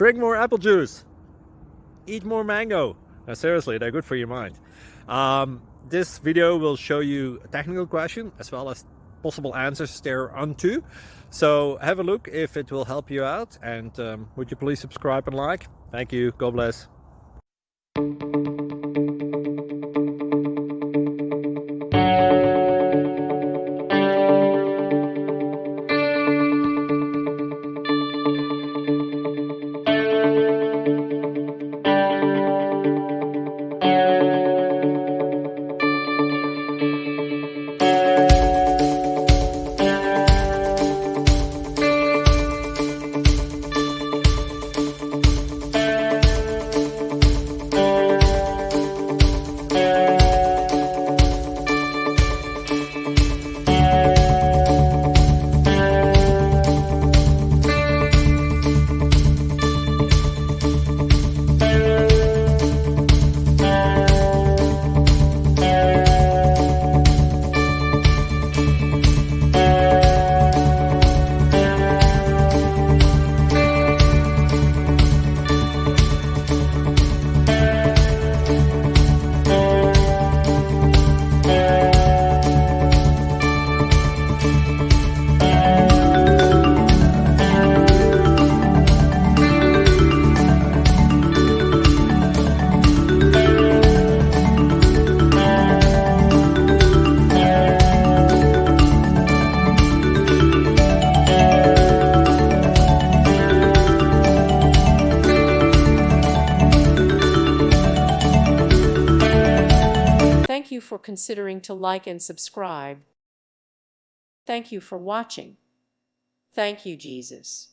Drink more apple juice. Eat more mango. No, seriously, they're good for your mind. This video will show you a technical question as well as possible answers thereunto. So have a look if it will help you out, and would you please subscribe and like? Thank you. God bless. Thank you for considering to like and subscribe. Thank you for watching. Thank you, Jesus.